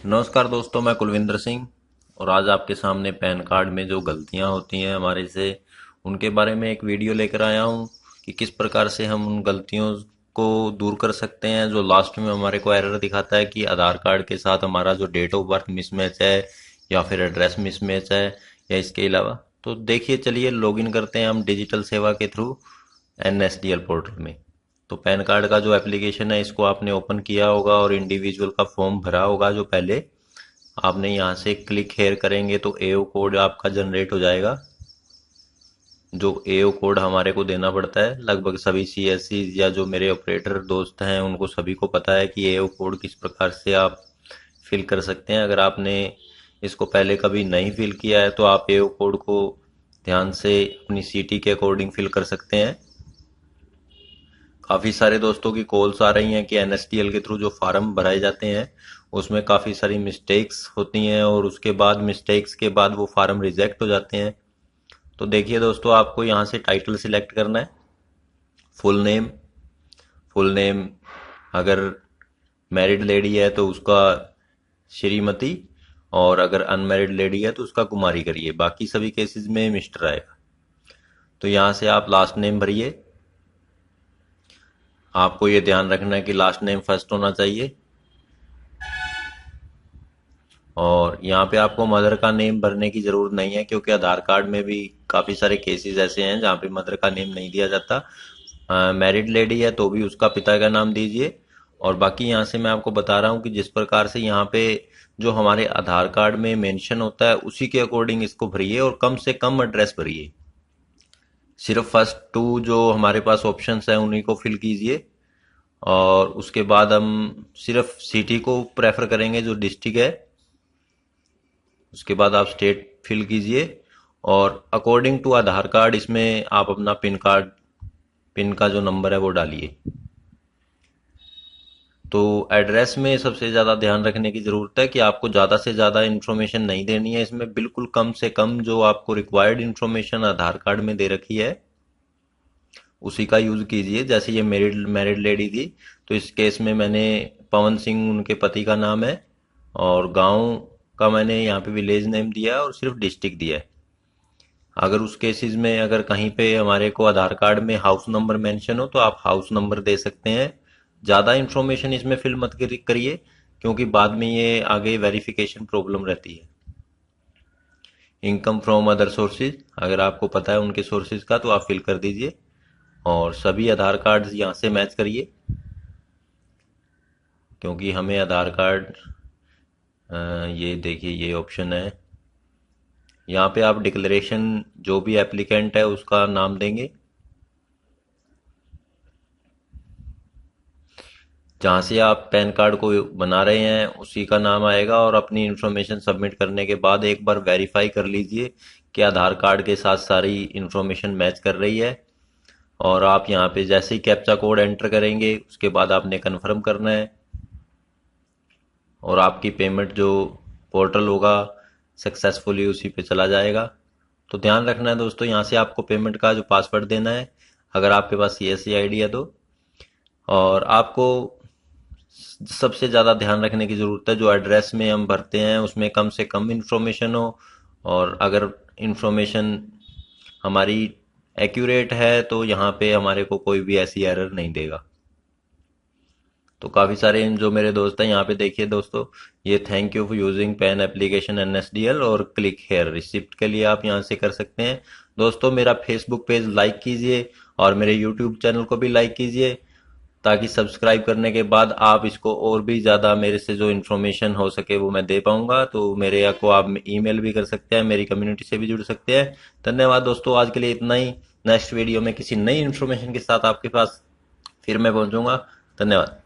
नमस्कार दोस्तों, मैं कुलविंदर सिंह। और आज आपके सामने पैन कार्ड में जो गलतियां होती हैं हमारे से, उनके बारे में एक वीडियो लेकर आया हूं कि किस प्रकार से हम उन गलतियों को दूर कर सकते हैं जो लास्ट में हमारे को एरर दिखाता है कि आधार कार्ड के साथ हमारा जो डेट ऑफ बर्थ मिसमैच है या फिर एड्रेस मिसमैच है या इसके अलावा। तो देखिए, चलिए लॉगिन करते हैं हम डिजिटल सेवा के थ्रू एनएसडीएल पोर्टल में। तो पैन कार्ड का जो एप्लीकेशन है इसको आपने ओपन किया होगा और इंडिविजुअल का फॉर्म भरा होगा। जो पहले आपने यहाँ से क्लिक हेयर करेंगे तो एओ कोड आपका जनरेट हो जाएगा। जो एओ कोड हमारे को देना पड़ता है, लगभग सभी सीएससी या जो मेरे ऑपरेटर दोस्त हैं उनको सभी को पता है कि एओ कोड किस प्रकार से आप फिल कर सकते हैं। अगर आपने इसको पहले कभी नहीं फिल किया है तो आप एओ कोड को ध्यान से अपनी सिटी के अकॉर्डिंग फिल कर सकते हैं। काफ़ी सारे दोस्तों की कॉल्स आ रही हैं कि एनएसडीएल के थ्रू जो फार्म भराए जाते हैं उसमें काफ़ी सारी मिस्टेक्स होती हैं और उसके बाद मिस्टेक्स के बाद वो फार्म रिजेक्ट हो जाते हैं। तो देखिए दोस्तों, आपको यहाँ से टाइटल सिलेक्ट करना है। फुल नेम, फुल नेम अगर मैरिड लेडी है तो उसका श्रीमती, और अगर अनमैरिड लेडी है तो उसका कुमारी करिए। बाकी सभी केसेस में मिस्टर आएगा। तो यहाँ से आप लास्ट नेम भरिए। आपको ये ध्यान रखना है कि लास्ट नेम फर्स्ट होना चाहिए। और यहाँ पे आपको मदर का नेम भरने की जरूरत नहीं है, क्योंकि आधार कार्ड में भी काफी सारे केसेस ऐसे हैं जहाँ पे मदर का नेम नहीं दिया जाता। मैरिड लेडी है तो भी उसका पिता का नाम दीजिए। और बाकी यहाँ से मैं आपको बता रहा हूँ कि जिस प्रकार से यहाँ पे जो हमारे आधार कार्ड में मेंशन होता है उसी के अकॉर्डिंग इसको भरिए और कम से कम एड्रेस भरिए। सिर्फ फर्स्ट टू जो हमारे पास ऑप्शंस हैं उन्हीं को फिल कीजिए। और उसके बाद हम सिर्फ सिटी को प्रेफर करेंगे जो डिस्ट्रिक्ट है। उसके बाद आप स्टेट फिल कीजिए और अकॉर्डिंग टू आधार कार्ड इसमें आप अपना पिन का जो नंबर है वो डालिए। तो एड्रेस में सबसे ज़्यादा ध्यान रखने की ज़रूरत है कि आपको ज़्यादा से ज़्यादा इन्फॉर्मेशन नहीं देनी है इसमें। बिल्कुल कम से कम जो आपको रिक्वायर्ड इन्फॉर्मेशन आधार कार्ड में दे रखी है उसी का यूज़ कीजिए। जैसे ये मैरिड मैरिड लेडी थी, तो इस केस में मैंने पवन सिंह उनके पति का नाम है, और गांव का मैंने यहाँ पे विलेज नेम दिया है और सिर्फ डिस्ट्रिक्ट दिया है। अगर उस केसेस में अगर कहीं पे हमारे को आधार कार्ड में हाउस नंबर मेंशन हो तो आप हाउस नंबर दे सकते हैं। ज़्यादा इन्फॉर्मेशन इसमें फिल मत करिए, क्योंकि बाद में ये आगे वेरिफिकेशन प्रॉब्लम रहती है। इनकम फ्रॉम अदर सोर्सेज, अगर आपको पता है उनके सोर्सेज का तो आप फिल कर दीजिए। और सभी आधार कार्ड यहाँ से मैच करिए, क्योंकि हमें आधार कार्ड ये देखिए ये ऑप्शन है। यहाँ पे आप डिक्लेरेशन जो भी एप्लीकेंट है उसका नाम देंगे, जहाँ से आप पैन कार्ड को बना रहे हैं उसी का नाम आएगा। और अपनी इन्फॉर्मेशन सबमिट करने के बाद एक बार वेरीफाई कर लीजिए कि आधार कार्ड के साथ सारी इन्फॉर्मेशन मैच कर रही है। और आप यहाँ पे जैसे ही कैप्चा कोड एंटर करेंगे उसके बाद आपने कन्फर्म करना है और आपकी पेमेंट जो पोर्टल होगा सक्सेसफुली उसी पे चला जाएगा। तो ध्यान रखना है दोस्तों, यहाँ से आपको पेमेंट का जो पासवर्ड देना है अगर आपके पास सीएससी आईडी है तो। और आपको सबसे ज़्यादा ध्यान रखने की ज़रूरत है जो एड्रेस में हम भरते हैं उसमें कम से कम इन्फॉर्मेशन हो। और अगर इन्फॉर्मेशन हमारी एक्यूरेट है तो यहाँ पे हमारे को कोई भी ऐसी एरर नहीं देगा। तो काफ़ी सारे जो मेरे दोस्त हैं यहाँ पे देखिए दोस्तों, ये thank you for using pan application NSDL और क्लिक हेयर रिसिप्ट के लिए आप यहाँ से कर सकते हैं। दोस्तों, मेरा फेसबुक पेज लाइक कीजिए और मेरे यूट्यूब चैनल को भी लाइक कीजिए, ताकि सब्सक्राइब करने के बाद आप इसको और भी ज़्यादा मेरे से जो इन्फॉर्मेशन हो सके वो मैं दे पाऊंगा। तो मेरे को आप ईमेल भी कर सकते हैं, मेरी कम्युनिटी से भी जुड़ सकते हैं। धन्यवाद दोस्तों, आज के लिए इतना ही। नेक्स्ट वीडियो में किसी नई इन्फॉर्मेशन के साथ आपके पास फिर मैं पहुंचूंगा। धन्यवाद।